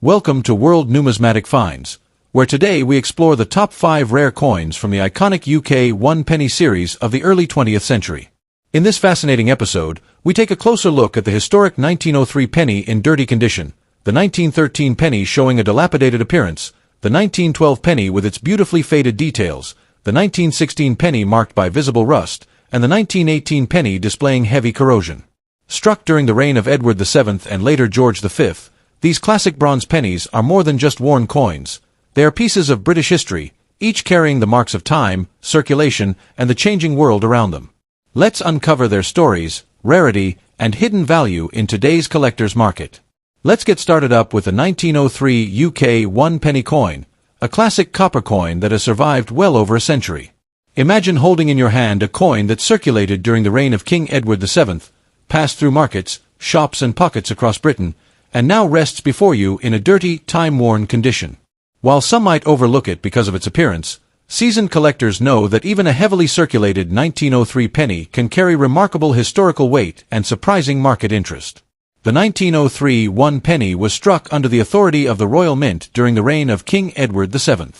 Welcome to World Numismatic Finds, where today we explore the top 5 rare coins from the iconic UK 1 penny series of the early 20th century. In this fascinating episode, we take a closer look at the historic 1903 penny in dirty condition, the 1913 penny showing a dilapidated appearance, the 1912 penny with its beautifully faded details, the 1916 penny marked by visible rust, and the 1918 penny displaying heavy corrosion. Struck during the reign of Edward VII and later George V, these classic bronze pennies are more than just worn coins. They are pieces of British history, each carrying the marks of time, circulation, and the changing world around them. Let's uncover their stories, rarity, and hidden value in today's collector's market. Let's get started up with the 1903 UK 1 penny coin, a classic copper coin that has survived well over a century. Imagine holding in your hand a coin that circulated during the reign of King Edward VII, passed through markets, shops and pockets across Britain, and now rests before you in a dirty, time-worn condition. While some might overlook it because of its appearance, seasoned collectors know that even a heavily circulated 1903 penny can carry remarkable historical weight and surprising market interest. The 1903 1 penny was struck under the authority of the Royal Mint during the reign of King Edward VII.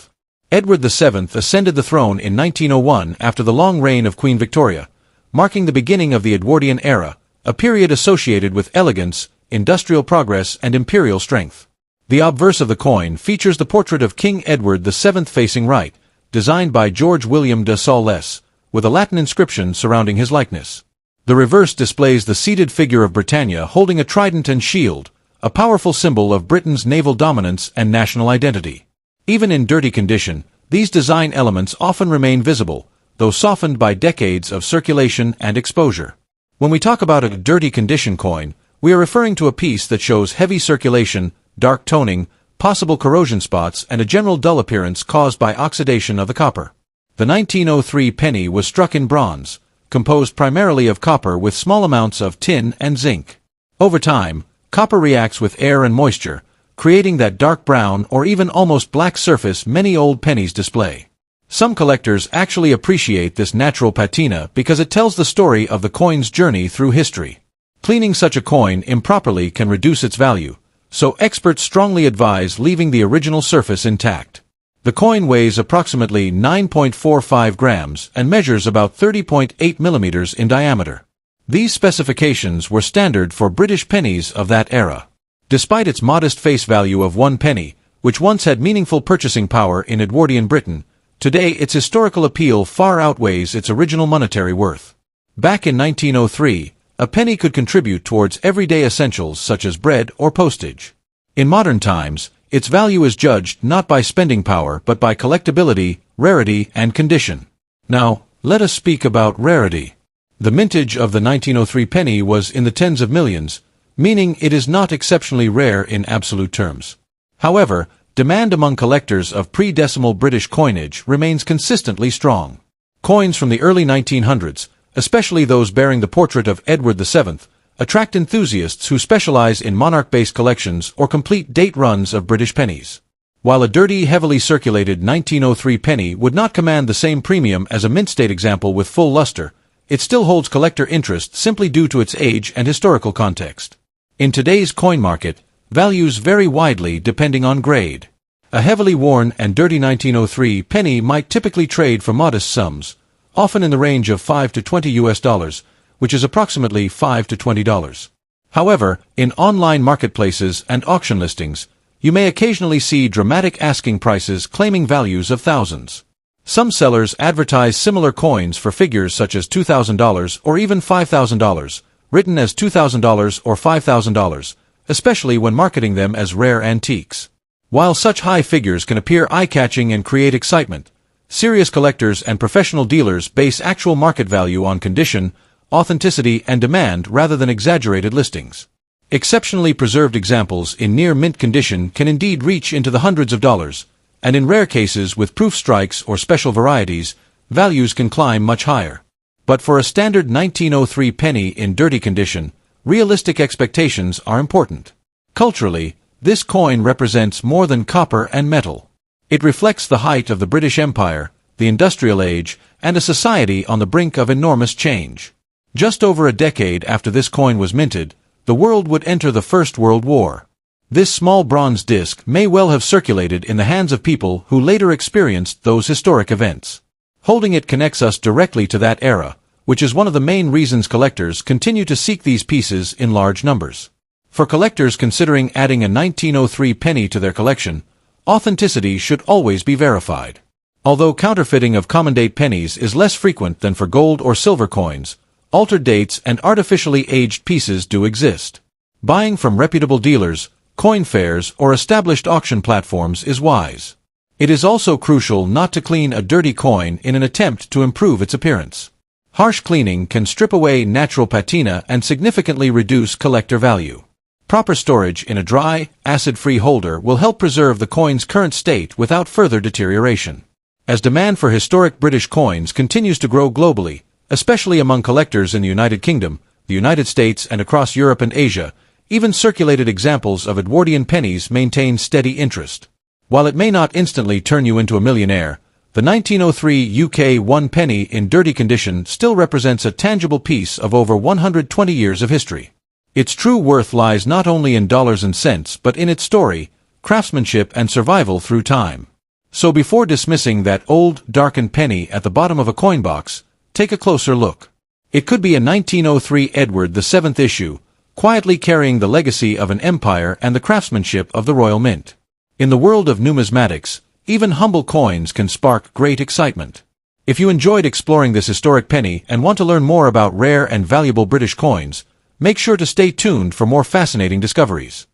Edward VII ascended the throne in 1901 after the long reign of Queen Victoria, marking the beginning of the Edwardian era, a period associated with elegance, industrial progress, and imperial strength. The obverse of the coin features the portrait of King Edward VII facing right, designed by George William de Saulles, with a Latin inscription surrounding his likeness. The reverse displays the seated figure of Britannia holding a trident and shield, a powerful symbol of Britain's naval dominance and national identity. Even in dirty condition, these design elements often remain visible, though softened by decades of circulation and exposure. When we talk about a dirty condition coin, we are referring to a piece that shows heavy circulation, dark toning, possible corrosion spots, and a general dull appearance caused by oxidation of the copper. The 1903 penny was struck in bronze, composed primarily of copper with small amounts of tin and zinc. Over time, copper reacts with air and moisture, creating that dark brown or even almost black surface many old pennies display. Some collectors actually appreciate this natural patina because it tells the story of the coin's journey through history. Cleaning such a coin improperly can reduce its value, so experts strongly advise leaving the original surface intact. The coin weighs approximately 9.45 grams and measures about 30.8 millimeters in diameter. These specifications were standard for British pennies of that era. Despite its modest face value of 1 penny, which once had meaningful purchasing power in Edwardian Britain, today its historical appeal far outweighs its original monetary worth. Back in 1903, a penny could contribute towards everyday essentials such as bread or postage. In modern times, its value is judged not by spending power but by collectability, rarity, and condition. Now, let us speak about rarity. The mintage of the 1903 penny was in the tens of millions, meaning it is not exceptionally rare in absolute terms. However, demand among collectors of pre-decimal British coinage remains consistently strong. Coins from the early 1900s, especially those bearing the portrait of Edward VII, attract enthusiasts who specialize in monarch-based collections or complete date runs of British pennies. While a dirty, heavily circulated 1903 penny would not command the same premium as a mint-state example with full luster, it still holds collector interest simply due to its age and historical context. In today's coin market, values vary widely depending on grade. A heavily worn and dirty 1903 penny might typically trade for modest sums, often in the range of $5 to $20, which is approximately $5 to $20. However, in online marketplaces and auction listings, you may occasionally see dramatic asking prices claiming values of thousands. Some sellers advertise similar coins for figures such as $2,000 or even $5,000, written as $2,000 or $5,000, especially when marketing them as rare antiques. While such high figures can appear eye-catching and create excitement, serious collectors and professional dealers base actual market value on condition, authenticity, and demand rather than exaggerated listings. Exceptionally preserved examples in near-mint condition can indeed reach into the hundreds of dollars, and in rare cases with proof strikes or special varieties, values can climb much higher. But for a standard 1903 penny in dirty condition, realistic expectations are important. Culturally, this coin represents more than copper and metal. It reflects the height of the British Empire, the industrial age, and a society on the brink of enormous change. Just over a decade after this coin was minted, the world would enter the First World War. This small bronze disc may well have circulated in the hands of people who later experienced those historic events. Holding it connects us directly to that era, which is one of the main reasons collectors continue to seek these pieces in large numbers. For collectors considering adding a 1903 penny to their collection, authenticity should always be verified. Although counterfeiting of common-date pennies is less frequent than for gold or silver coins, altered dates and artificially aged pieces do exist. Buying from reputable dealers, coin fairs, or established auction platforms is wise. It is also crucial not to clean a dirty coin in an attempt to improve its appearance. Harsh cleaning can strip away natural patina and significantly reduce collector value. Proper storage in a dry, acid-free holder will help preserve the coin's current state without further deterioration. As demand for historic British coins continues to grow globally, especially among collectors in the United Kingdom, the United States, and across Europe and Asia, even circulated examples of Edwardian pennies maintain steady interest. While it may not instantly turn you into a millionaire, the 1903 UK 1 penny in dirty condition still represents a tangible piece of over 120 years of history. Its true worth lies not only in dollars and cents but in its story, craftsmanship, and survival through time. So before dismissing that old, darkened penny at the bottom of a coin box, take a closer look. It could be a 1903 Edward VII issue, quietly carrying the legacy of an empire and the craftsmanship of the Royal Mint. In the world of numismatics, even humble coins can spark great excitement. If you enjoyed exploring this historic penny and want to learn more about rare and valuable British coins, make sure to stay tuned for more fascinating discoveries.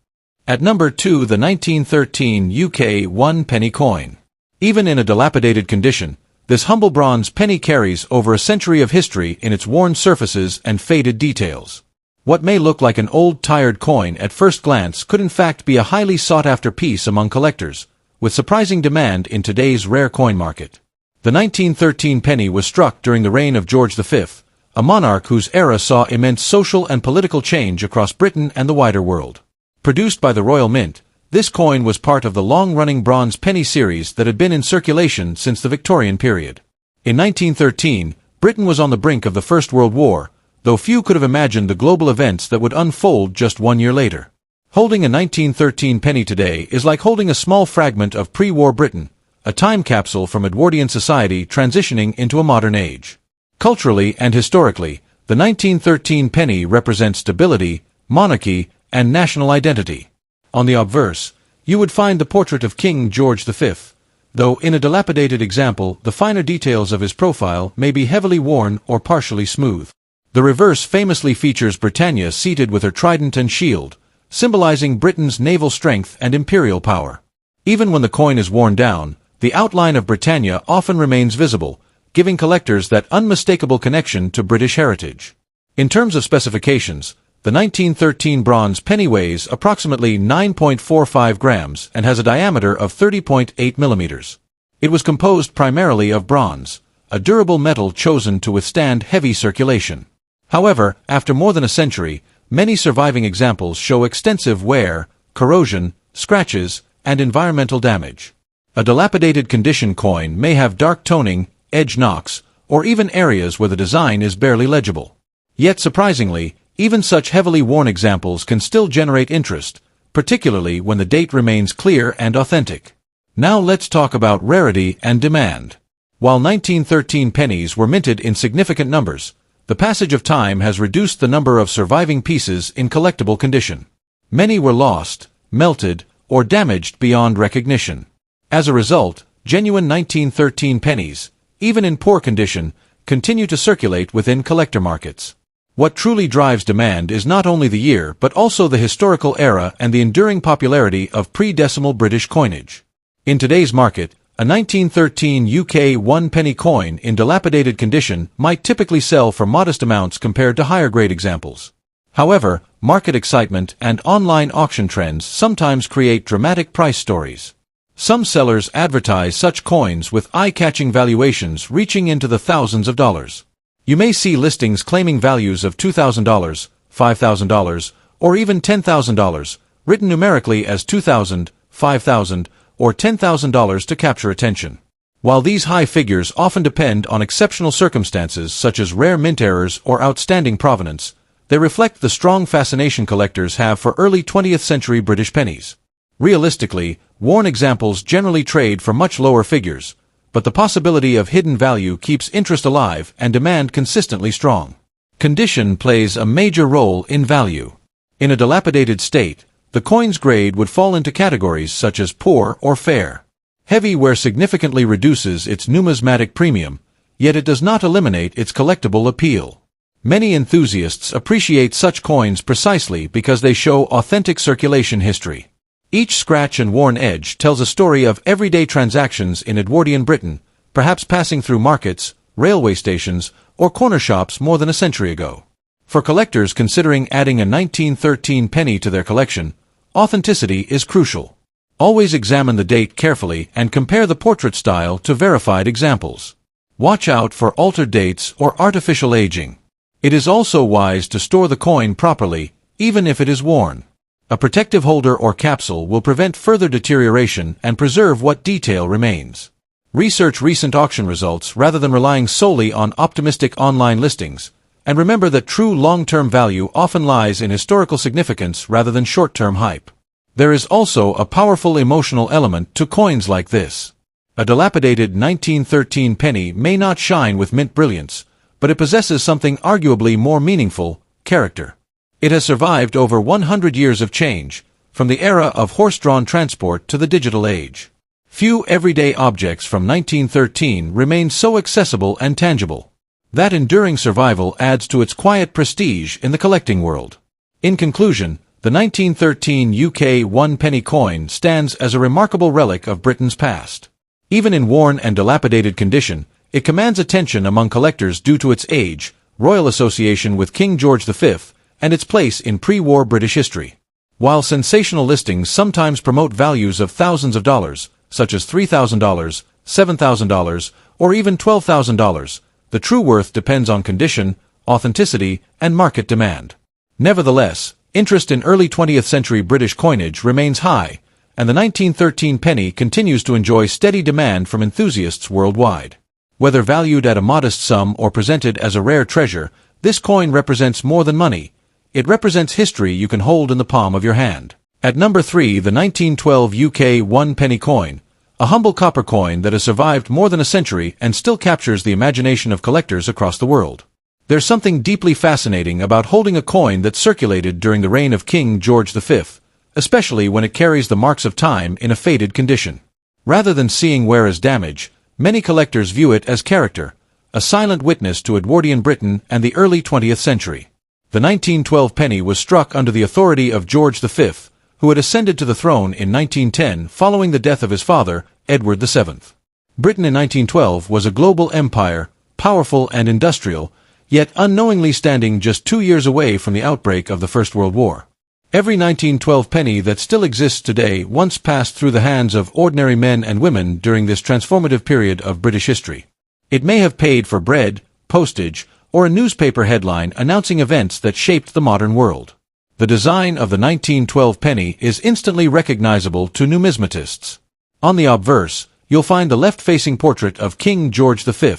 At number 2, the 1913 UK 1 penny coin. Even in a dilapidated condition, this humble bronze penny carries over a century of history in its worn surfaces and faded details. What may look like an old, tired coin at first glance could in fact be a highly sought-after piece among collectors, with surprising demand in today's rare coin market. The 1913 penny was struck during the reign of George V, a monarch whose era saw immense social and political change across Britain and the wider world. Produced by the Royal Mint, this coin was part of the long-running bronze penny series that had been in circulation since the Victorian period. In 1913, Britain was on the brink of the First World War, though few could have imagined the global events that would unfold just 1 year later. Holding a 1913 penny today is like holding a small fragment of pre-war Britain, a time capsule from Edwardian society transitioning into a modern age. Culturally and historically, the 1913 penny represents stability, monarchy, and national identity. On the obverse, you would find the portrait of King George V, though in a dilapidated example, the finer details of his profile may be heavily worn or partially smooth. The reverse famously features Britannia seated with her trident and shield, symbolizing Britain's naval strength and imperial power. Even when the coin is worn down, the outline of Britannia often remains visible, giving collectors that unmistakable connection to British heritage. In terms of specifications, the 1913 bronze penny weighs approximately 9.45 grams and has a diameter of 30.8 millimeters. It was composed primarily of bronze, a durable metal chosen to withstand heavy circulation. However, after more than a century, many surviving examples show extensive wear, corrosion, scratches, and environmental damage. A dilapidated condition coin may have dark toning, edge knocks, or even areas where the design is barely legible. Yet surprisingly, even such heavily worn examples can still generate interest, particularly when the date remains clear and authentic. Now let's talk about rarity and demand. While 1913 pennies were minted in significant numbers, the passage of time has reduced the number of surviving pieces in collectible condition. Many were lost, melted, or damaged beyond recognition. As a result, genuine 1913 pennies, even in poor condition, continue to circulate within collector markets. What truly drives demand is not only the year but also the historical era and the enduring popularity of pre-decimal British coinage. In today's market, a 1913 UK 1 penny coin in dilapidated condition might typically sell for modest amounts compared to higher-grade examples. However, market excitement and online auction trends sometimes create dramatic price stories. Some sellers advertise such coins with eye-catching valuations reaching into the thousands of dollars. You may see listings claiming values of $2,000, $5,000, or even $10,000, written numerically as $2,000, $5,000, or $10,000 to capture attention. While these high figures often depend on exceptional circumstances such as rare mint errors or outstanding provenance, They reflect the strong fascination collectors have for early 20th century British pennies. Realistically, worn examples generally trade for much lower figures, but the possibility of hidden value keeps interest alive and demand consistently strong. Condition plays a major role in value. In a dilapidated state, the coin's grade would fall into categories such as poor or fair. Heavy wear significantly reduces its numismatic premium, yet it does not eliminate its collectible appeal. Many enthusiasts appreciate such coins precisely because they show authentic circulation history. Each scratch and worn edge tells a story of everyday transactions in Edwardian Britain, perhaps passing through markets, railway stations, or corner shops more than a century ago. For collectors considering adding a 1913 penny to their collection, authenticity is crucial. Always examine the date carefully and compare the portrait style to verified examples. Watch out for altered dates or artificial aging. It is also wise to store the coin properly, even if it is worn. A protective holder or capsule will prevent further deterioration and preserve what detail remains. Research recent auction results rather than relying solely on optimistic online listings, and remember that true long-term value often lies in historical significance rather than short-term hype. There is also a powerful emotional element to coins like this. A dilapidated 1913 penny may not shine with mint brilliance, but it possesses something arguably more meaningful: character. It has survived over 100 years of change, from the era of horse-drawn transport to the digital age. Few everyday objects from 1913 remain so accessible and tangible. That enduring survival adds to its quiet prestige in the collecting world. In conclusion, the 1913 UK 1-penny coin stands as a remarkable relic of Britain's past. Even in worn and dilapidated condition, it commands attention among collectors due to its age, royal association with King George V, and its place in pre-war British history. While sensational listings sometimes promote values of thousands of dollars, such as $3,000, $7,000, or even $12,000, the true worth depends on condition, authenticity, and market demand. Nevertheless, interest in early 20th century British coinage remains high, and the 1913 penny continues to enjoy steady demand from enthusiasts worldwide. Whether valued at a modest sum or presented as a rare treasure, this coin represents more than money. It represents history you can hold in the palm of your hand. At number 3, the 1912 UK 1-penny coin, a humble copper coin that has survived more than a century and still captures the imagination of collectors across the world. There's something deeply fascinating about holding a coin that circulated during the reign of King George V, especially when it carries the marks of time in a faded condition. Rather than seeing wear as damage, many collectors view it as character, a silent witness to Edwardian Britain and the early 20th century. The 1912 penny was struck under the authority of George V, who had ascended to the throne in 1910 following the death of his father, Edward VII. Britain in 1912 was a global empire, powerful and industrial, yet unknowingly standing just 2 years away from the outbreak of the First World War. Every 1912 penny that still exists today once passed through the hands of ordinary men and women during this transformative period of British history. It may have paid for bread, postage, or a newspaper headline announcing events that shaped the modern world. The design of the 1912 penny is instantly recognizable to numismatists. On the obverse, you'll find the left-facing portrait of King George V,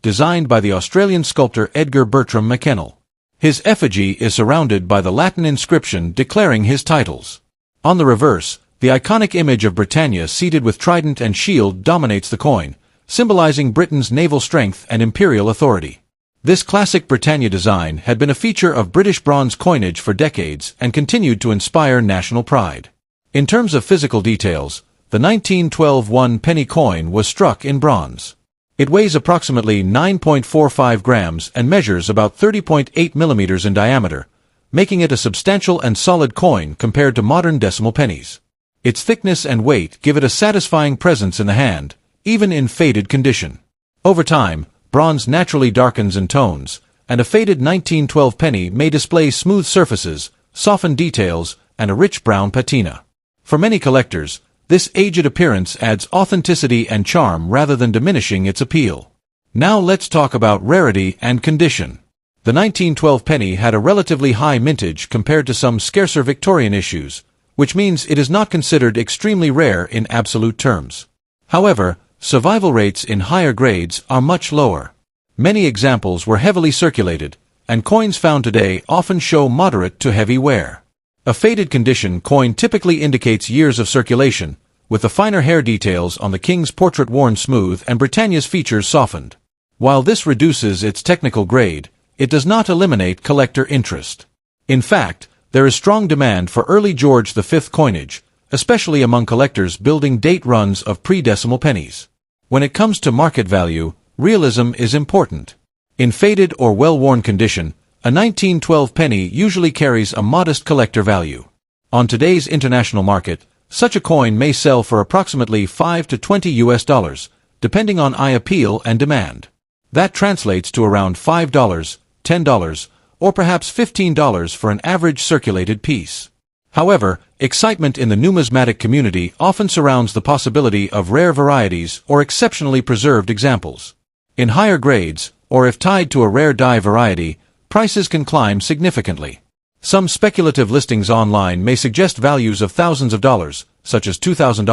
designed by the Australian sculptor Edgar Bertram McKennell. His effigy is surrounded by the Latin inscription declaring his titles. On the reverse, the iconic image of Britannia seated with trident and shield dominates the coin, symbolizing Britain's naval strength and imperial authority. This classic Britannia design had been a feature of British bronze coinage for decades and continued to inspire national pride. In terms of physical details, the 1912 1-penny coin was struck in bronze. It weighs approximately 9.45 grams and measures about 30.8 millimeters in diameter, making it a substantial and solid coin compared to modern decimal pennies. Its thickness and weight give it a satisfying presence in the hand, even in faded condition. Over time, bronze naturally darkens and tones, and a faded 1912 penny may display smooth surfaces, softened details, and a rich brown patina. For many collectors, this aged appearance adds authenticity and charm rather than diminishing its appeal. Now let's talk about rarity and condition. The 1912 penny had a relatively high mintage compared to some scarcer Victorian issues, which means it is not considered extremely rare in absolute terms. However, survival rates in higher grades are much lower. Many examples were heavily circulated, and coins found today often show moderate to heavy wear. A faded condition coin typically indicates years of circulation, with the finer hair details on the king's portrait worn smooth and Britannia's features softened. While this reduces its technical grade, it does not eliminate collector interest. In fact, there is strong demand for early George V coinage, especially among collectors building date runs of pre-decimal pennies. When it comes to market value, realism is important. In faded or well-worn condition, a 1912 penny usually carries a modest collector value. On today's international market, such a coin may sell for approximately $5 to $20, depending on eye appeal and demand. That translates to around $5, $10, or perhaps $15 for an average circulated piece. However, excitement in the numismatic community often surrounds the possibility of rare varieties or exceptionally preserved examples. In higher grades, or if tied to a rare die variety, prices can climb significantly. Some speculative listings online may suggest values of thousands of dollars, such as $2,000,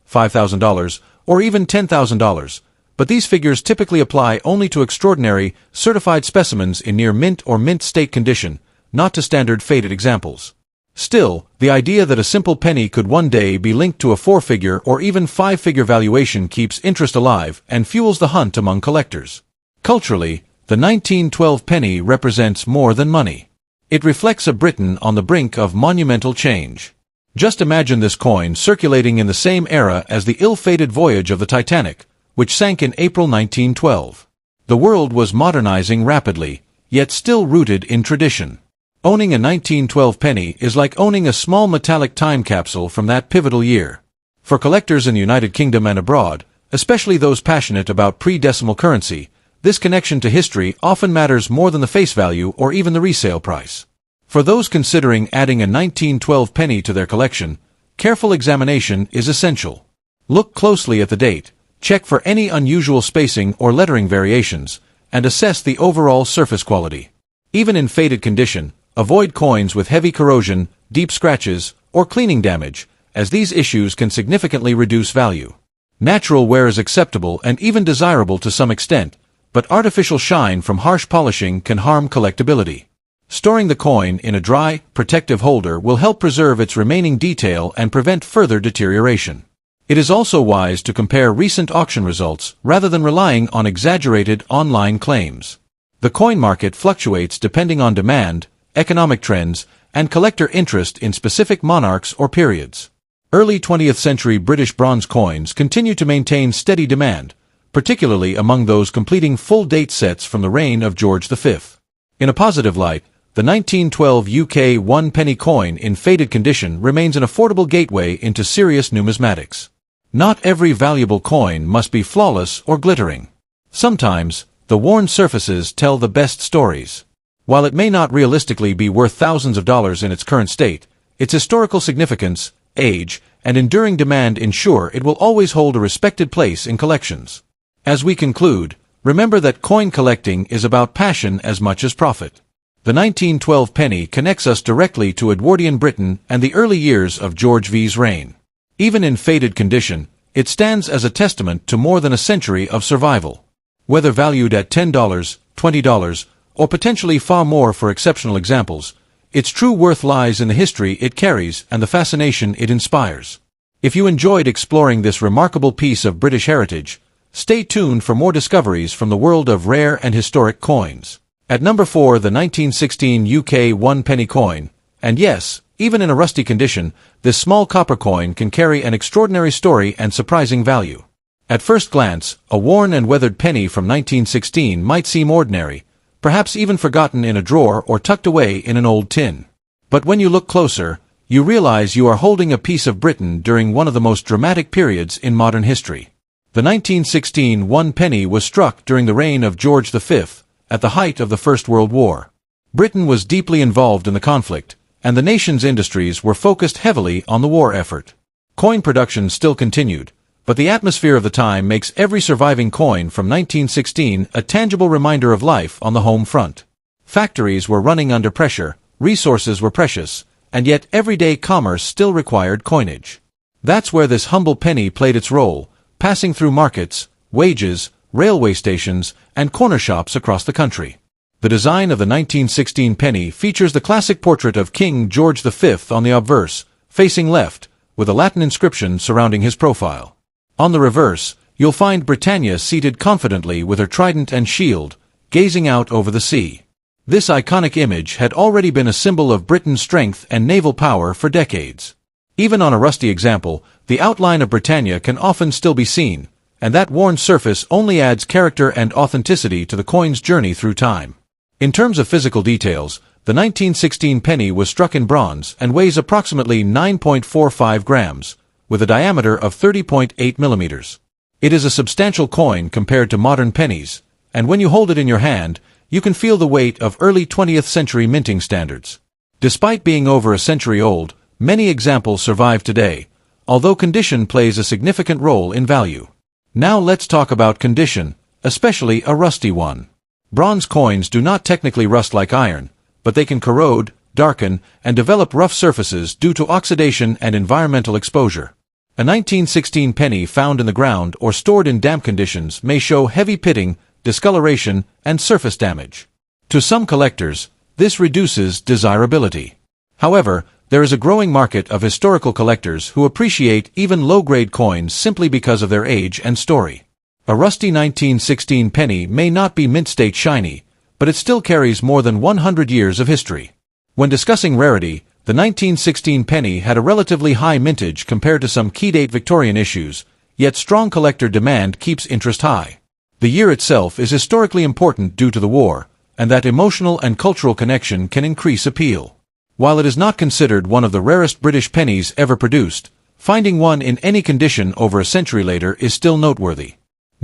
$5,000, or even $10,000, but these figures typically apply only to extraordinary, certified specimens in near mint or mint state condition, not to standard faded examples. Still, the idea that a simple penny could one day be linked to a four-figure or even five-figure valuation keeps interest alive and fuels the hunt among collectors. Culturally, the 1912 penny represents more than money. It reflects a Britain on the brink of monumental change. Just imagine this coin circulating in the same era as the ill-fated voyage of the Titanic, which sank in April 1912. The world was modernizing rapidly, yet still rooted in tradition. Owning a 1912 penny is like owning a small metallic time capsule from that pivotal year. For collectors in the United Kingdom and abroad, especially those passionate about pre-decimal currency, this connection to history often matters more than the face value or even the resale price. For those considering adding a 1912 penny to their collection, careful examination is essential. Look closely at the date, check for any unusual spacing or lettering variations, and assess the overall surface quality. Even in faded condition, avoid coins with heavy corrosion, deep scratches, or cleaning damage, as these issues can significantly reduce value. Natural wear is acceptable and even desirable to some extent, but artificial shine from harsh polishing can harm collectability. Storing the coin in a dry, protective holder will help preserve its remaining detail and prevent further deterioration. It is also wise to compare recent auction results rather than relying on exaggerated online claims. The coin market fluctuates depending on demand, economic trends, and collector interest in specific monarchs or periods. Early 20th century British bronze coins continue to maintain steady demand, particularly among those completing full date sets from the reign of George V. In a positive light, the 1912 UK one-penny coin in faded condition remains an affordable gateway into serious numismatics. Not every valuable coin must be flawless or glittering. Sometimes, the worn surfaces tell the best stories. While it may not realistically be worth thousands of dollars in its current state, its historical significance, age, and enduring demand ensure it will always hold a respected place in collections. As we conclude, remember that coin collecting is about passion as much as profit. The 1912 penny connects us directly to Edwardian Britain and the early years of George V's reign. Even in faded condition, it stands as a testament to more than a century of survival. Whether valued at $10, $20, or potentially far more for exceptional examples, its true worth lies in the history it carries and the fascination it inspires. If you enjoyed exploring this remarkable piece of British heritage, stay tuned for more discoveries from the world of rare and historic coins. At number 4, the 1916 UK one-penny coin. And yes, even in a rusty condition, this small copper coin can carry an extraordinary story and surprising value. At first glance, a worn and weathered penny from 1916 might seem ordinary, perhaps even forgotten in a drawer or tucked away in an old tin. But when you look closer, you realize you are holding a piece of Britain during one of the most dramatic periods in modern history. The 1916 one penny was struck during the reign of George V, at the height of the First World War. Britain was deeply involved in the conflict, and the nation's industries were focused heavily on the war effort. Coin production still continued, but the atmosphere of the time makes every surviving coin from 1916 a tangible reminder of life on the home front. Factories were running under pressure, resources were precious, and yet everyday commerce still required coinage. That's where this humble penny played its role, passing through markets, wages, railway stations, and corner shops across the country. The design of the 1916 penny features the classic portrait of King George V on the obverse, facing left, with a Latin inscription surrounding his profile. On the reverse, you'll find Britannia seated confidently with her trident and shield, gazing out over the sea. This iconic image had already been a symbol of Britain's strength and naval power for decades. Even on a rusty example, the outline of Britannia can often still be seen, and that worn surface only adds character and authenticity to the coin's journey through time. In terms of physical details, the 1916 penny was struck in bronze and weighs approximately 9.45 grams, with a diameter of 30.8 millimeters. It is a substantial coin compared to modern pennies, and when you hold it in your hand, you can feel the weight of early 20th century minting standards. Despite being over a century old, many examples survive today, although condition plays a significant role in value. Now let's talk about condition, especially a rusty one. Bronze coins do not technically rust like iron, but they can corrode, darken, and develop rough surfaces due to oxidation and environmental exposure. A 1916 penny found in the ground or stored in damp conditions may show heavy pitting, discoloration, and surface damage. To some collectors, this reduces desirability. However, there is a growing market of historical collectors who appreciate even low-grade coins simply because of their age and story. A rusty 1916 penny may not be mint-state shiny, but it still carries more than 100 years of history. When discussing rarity, the 1916 penny had a relatively high mintage compared to some key-date Victorian issues, yet strong collector demand keeps interest high. The year itself is historically important due to the war, and that emotional and cultural connection can increase appeal. While it is not considered one of the rarest British pennies ever produced, finding one in any condition over a century later is still noteworthy.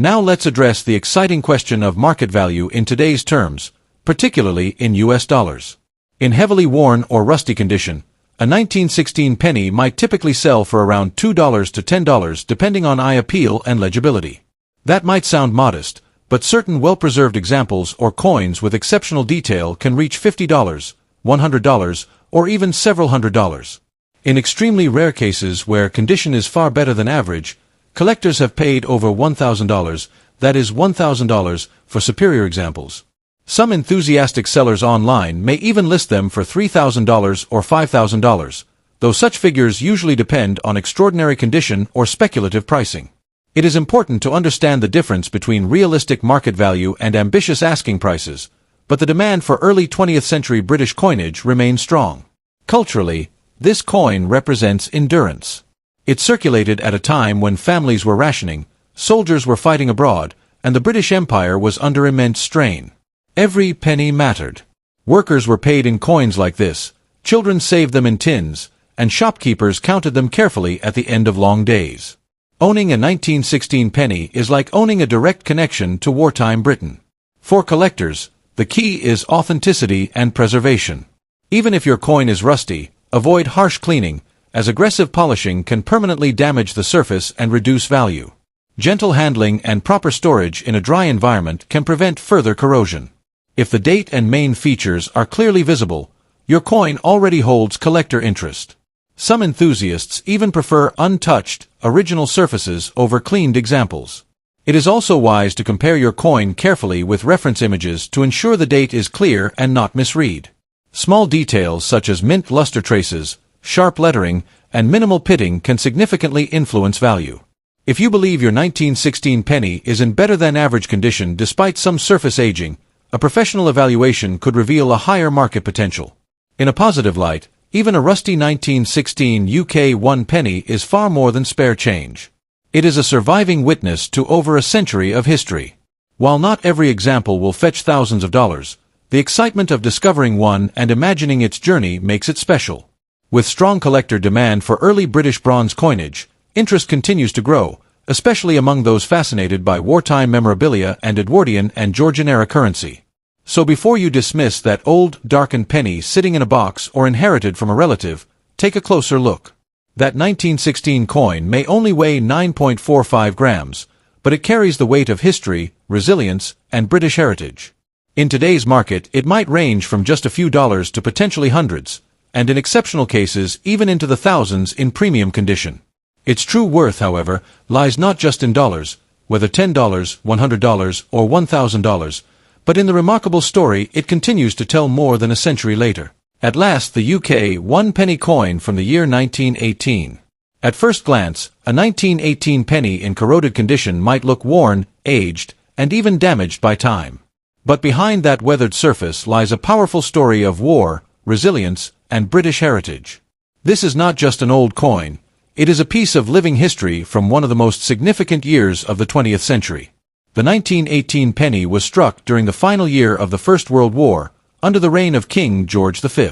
Now let's address the exciting question of market value in today's terms, particularly in US dollars. In heavily worn or rusty condition, a 1916 penny might typically sell for around $2 to $10 depending on eye appeal and legibility. That might sound modest, but certain well-preserved examples or coins with exceptional detail can reach $50, $100, or even several $100s. In extremely rare cases where condition is far better than average, collectors have paid over $1,000, that is $1,000, for superior examples. Some enthusiastic sellers online may even list them for $3,000 or $5,000, though such figures usually depend on extraordinary condition or speculative pricing. It is important to understand the difference between realistic market value and ambitious asking prices, but the demand for early 20th century British coinage remains strong. Culturally, this coin represents endurance. It circulated at a time when families were rationing, soldiers were fighting abroad, and the British Empire was under immense strain. Every penny mattered. Workers were paid in coins like this, children saved them in tins, and shopkeepers counted them carefully at the end of long days. Owning a 1916 penny is like owning a direct connection to wartime Britain. For collectors, the key is authenticity and preservation. Even if your coin is rusty, avoid harsh cleaning, as aggressive polishing can permanently damage the surface and reduce value. Gentle handling and proper storage in a dry environment can prevent further corrosion. If the date and main features are clearly visible, your coin already holds collector interest. Some enthusiasts even prefer untouched, original surfaces over cleaned examples. It is also wise to compare your coin carefully with reference images to ensure the date is clear and not misread. Small details such as mint luster traces, sharp lettering, and minimal pitting can significantly influence value. If you believe your 1916 penny is in better than average condition despite some surface aging, a professional evaluation could reveal a higher market potential. In a positive light, even a rusty 1916 UK 1 penny is far more than spare change. It is a surviving witness to over a century of history. While not every example will fetch thousands of dollars, the excitement of discovering one and imagining its journey makes it special. With strong collector demand for early British bronze coinage, interest continues to grow, especially among those fascinated by wartime memorabilia and Edwardian and Georgian-era currency. So before you dismiss that old, darkened penny sitting in a box or inherited from a relative, take a closer look. That 1916 coin may only weigh 9.45 grams, but it carries the weight of history, resilience, and British heritage. In today's market, it might range from just a few dollars to potentially hundreds, and in exceptional cases even into the thousands in premium condition. Its true worth, however, lies not just in dollars, whether $10, $100, or $1,000, But in the remarkable story, it continues to tell more than a century later. At last, the UK 1 penny coin from the year 1918. At first glance, a 1918 penny in corroded condition might look worn, aged, and even damaged by time. But behind that weathered surface lies a powerful story of war, resilience, and British heritage. This is not just an old coin, it is a piece of living history from one of the most significant years of the 20th century. The 1918 penny was struck during the final year of the First World War, under the reign of King George V.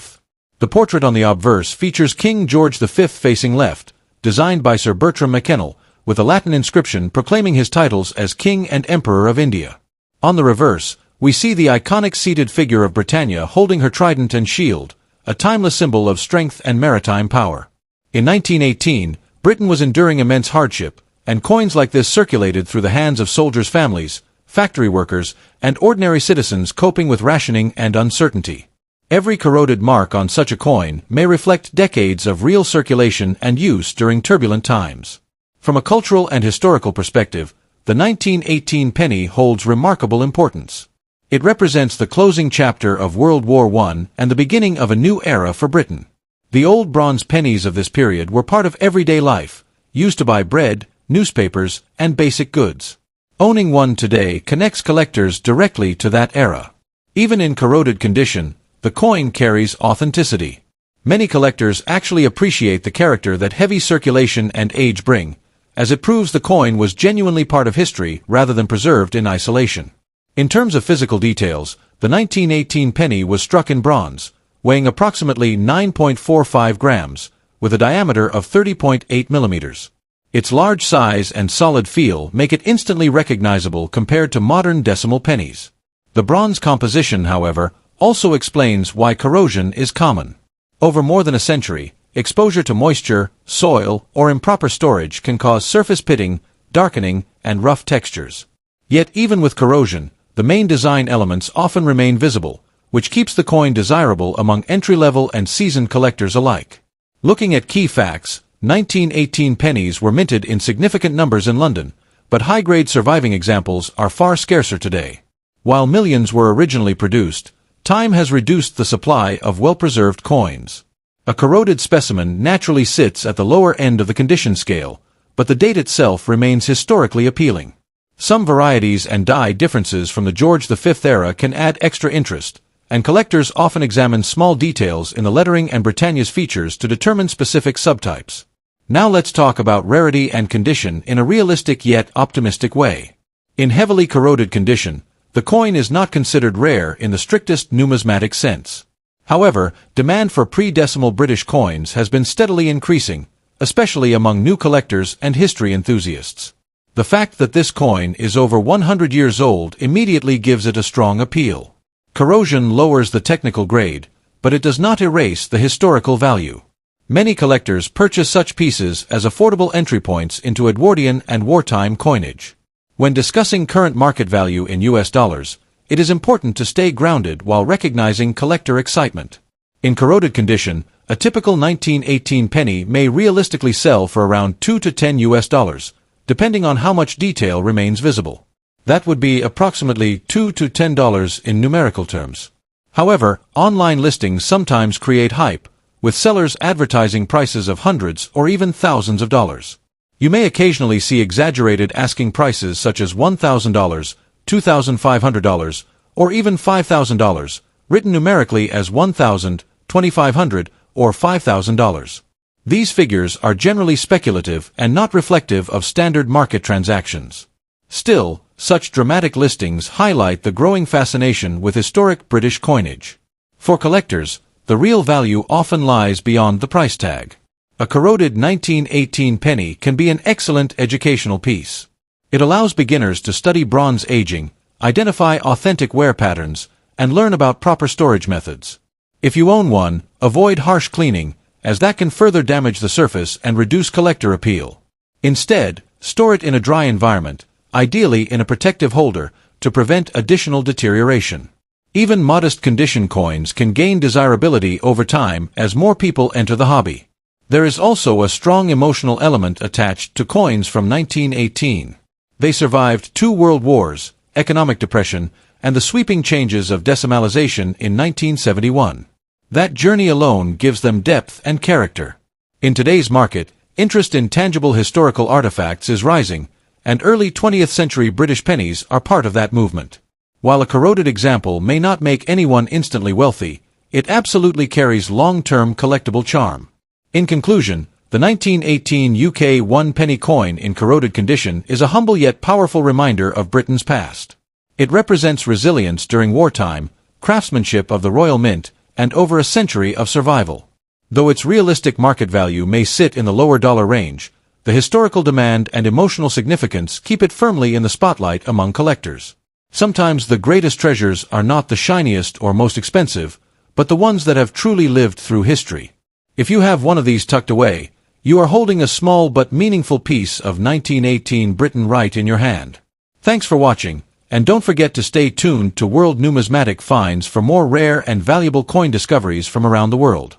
The portrait on the obverse features King George V facing left, designed by Sir Bertram Mackennal, with a Latin inscription proclaiming his titles as King and Emperor of India. On the reverse, we see the iconic seated figure of Britannia holding her trident and shield, a timeless symbol of strength and maritime power. In 1918, Britain was enduring immense hardship, and coins like this circulated through the hands of soldiers' families, factory workers, and ordinary citizens coping with rationing and uncertainty. Every corroded mark on such a coin may reflect decades of real circulation and use during turbulent times. From a cultural and historical perspective, the 1918 penny holds remarkable importance. It represents the closing chapter of World War I and the beginning of a new era for Britain. The old bronze pennies of this period were part of everyday life, used to buy bread, newspapers, and basic goods. Owning one today connects collectors directly to that era. Even in corroded condition, the coin carries authenticity. Many collectors actually appreciate the character that heavy circulation and age bring, as it proves the coin was genuinely part of history rather than preserved in isolation. In terms of physical details, the 1918 penny was struck in bronze, weighing approximately 9.45 grams, with a diameter of 30.8 millimeters. Its large size and solid feel make it instantly recognizable compared to modern decimal pennies. The bronze composition, however, also explains why corrosion is common. Over more than a century, exposure to moisture, soil, or improper storage can cause surface pitting, darkening, and rough textures. Yet even with corrosion, the main design elements often remain visible, which keeps the coin desirable among entry-level and seasoned collectors alike. Looking at key facts, 1918 pennies were minted in significant numbers in London, but high-grade surviving examples are far scarcer today. While millions were originally produced, time has reduced the supply of well-preserved coins. A corroded specimen naturally sits at the lower end of the condition scale, but the date itself remains historically appealing. Some varieties and die differences from the George V era can add extra interest, and collectors often examine small details in the lettering and Britannia's features to determine specific subtypes. Now let's talk about rarity and condition in a realistic yet optimistic way. In heavily corroded condition, the coin is not considered rare in the strictest numismatic sense. However, demand for pre-decimal British coins has been steadily increasing, especially among new collectors and history enthusiasts. The fact that this coin is over 100 years old immediately gives it a strong appeal. Corrosion lowers the technical grade, but it does not erase the historical value. Many collectors purchase such pieces as affordable entry points into Edwardian and wartime coinage. When discussing current market value in US dollars, it is important to stay grounded while recognizing collector excitement. In corroded condition, a typical 1918 penny may realistically sell for around $2 to $10 US, depending on how much detail remains visible. That would be approximately $2 to $10 in numerical terms. However, online listings sometimes create hype, with sellers advertising prices of hundreds or even thousands of dollars. You may occasionally see exaggerated asking prices such as $1,000, $2,500, or even $5,000, written numerically as $1,000, $2,500, or $5,000. These figures are generally speculative and not reflective of standard market transactions. Still, such dramatic listings highlight the growing fascination with historic British coinage. For collectors, the real value often lies beyond the price tag. A corroded 1918 penny can be an excellent educational piece. It allows beginners to study bronze aging, identify authentic wear patterns, and learn about proper storage methods. If you own one, avoid harsh cleaning, as that can further damage the surface and reduce collector appeal. Instead, store it in a dry environment, ideally in a protective holder, to prevent additional deterioration. Even modest condition coins can gain desirability over time as more people enter the hobby. There is also a strong emotional element attached to coins from 1918. They survived 2 world wars, economic depression, and the sweeping changes of decimalization in 1971. That journey alone gives them depth and character. In today's market, interest in tangible historical artifacts is rising, and early 20th century British pennies are part of that movement. While a corroded example may not make anyone instantly wealthy, it absolutely carries long-term collectible charm. In conclusion, the 1918 UK 1 penny coin in corroded condition is a humble yet powerful reminder of Britain's past. It represents resilience during wartime, craftsmanship of the Royal Mint, and over a century of survival. Though its realistic market value may sit in the lower dollar range, the historical demand and emotional significance keep it firmly in the spotlight among collectors. Sometimes the greatest treasures are not the shiniest or most expensive, but the ones that have truly lived through history. If you have one of these tucked away, you are holding a small but meaningful piece of 1918 Britain right in your hand. Thanks for watching, and don't forget to stay tuned to World Numismatic Finds for more rare and valuable coin discoveries from around the world.